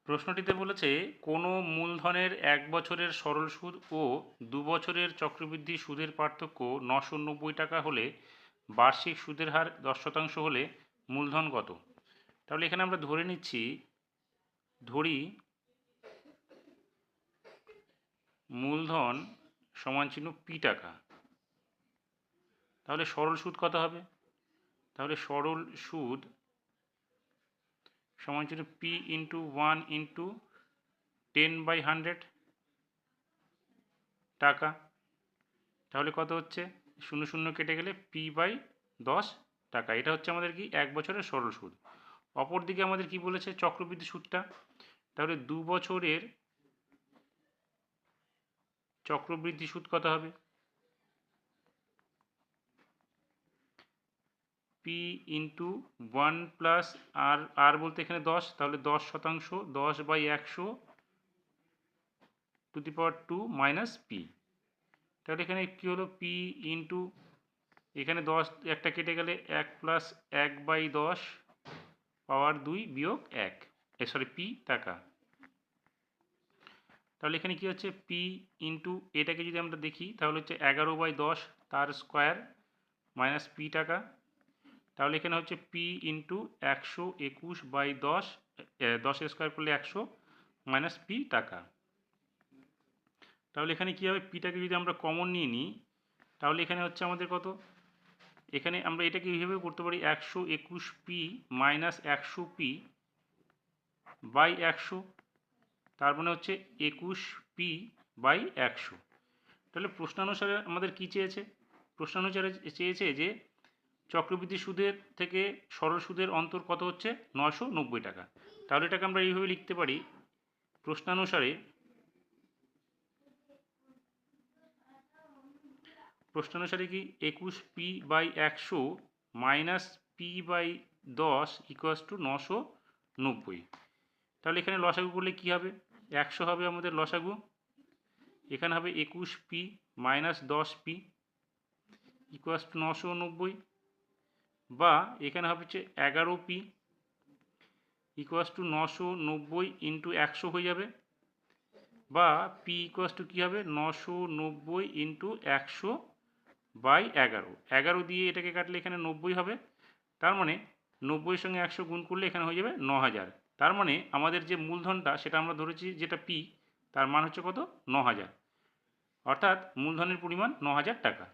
প্রশ্নটিতে বলেছে কোনো মূলধনের 1 বছরের সরল সুদ ও 2 বছরের চক্রবৃদ্ধি সুদের পার্থক্য 990 টাকা হলে বার্ষিক সুদের হার 10% হলে মূলধন কত? তাহলে এখানে আমরা ধরি মূলধন সমান চিহ্ন পি টাকা। তাহলে সরল সুদ কত হবে? তাহলে সরল সুদ সমান চিহ্ন পি ইন্টু 1 ইন্টু 10/100 টাকা। তাহলে কত হচ্ছে? 0 কেটে গেলে p/10 টাকা। এটা হচ্ছে আমাদের কি 1 বছরের সরল সুদ। অপরদিকে আমাদের কি বলেছে চক্রবৃদ্ধি সুদটা? তাহলে 2 বছরের চক্রবৃদ্ধি সুদ কত হবে? p ইন্টু 1 প্লাস আর বলতে এখানে 10, তাহলে 10% 10/100 to the power 2 minus P. তাহলে এখানে কি হলো? p ইন্টু এখানে 10 একটা কেটে গেলে 1 প্লাস 1/10 পাওয়ার 2 বিয়োগ 1 পি টাকা। তাহলে এখানে কি হচ্ছে? পি ইন্টু এটাকে যদি আমরা দেখি তাহলে হচ্ছে 11/10 তার স্কোয়ার মাইনাস পি টাকা। তাহলে এখানে হচ্ছে পি ইন্টু 121/10, 10 স্কোয়ার করলে 100 মাইনাস পি টাকা। তাহলে এখানে কী হবে? পিটাকে যদি আমরা কমন নিয়ে নিই তাহলে এখানে হচ্ছে আমাদের কত? এখানে আমরা এটাকে এইভাবে করতে পারি 121p মাইনাস 100p/100, তার মানে হচ্ছে 21p/100। তাহলে প্রশ্নানুসারে আমাদের কি চেয়েছে? প্রশ্নানুসারে চেয়েছে যে চক্রবৃদ্ধি সুদের থেকে সরল সুদের অন্তর কত হচ্ছে? 990 টাকা। তাহলে এটাকে আমরা এইভাবে লিখতে পারি প্রশ্নানুসারে কি 21p/100 minus p/10 equals to 990। তাহলে এখানে লসাগু করলে কি হবে? 100 হবে আমাদের লসাগু, এখানে হবে 21p minus 10p equals to 990, বা এখানে হবে হচ্ছে 11p ইকুয়ালস টু 990 ইন্টু 100 হয়ে যাবে, বা পি ইকুয়ালস টু কী হবে? 990 ইন্টু 100/11। 11 দিয়ে এটাকে কাটলে এখানে 90 হবে, তার মানে 90-এর সঙ্গে 100 গুণ করলে এখানে হয়ে যাবে 9000। তার মানে আমাদের যে মূলধনটা সেটা আমরা ধরেছি যেটা পি, তার মান হচ্ছে কত? 9000, অর্থাৎ মূলধনের পরিমাণ 9000 টাকা।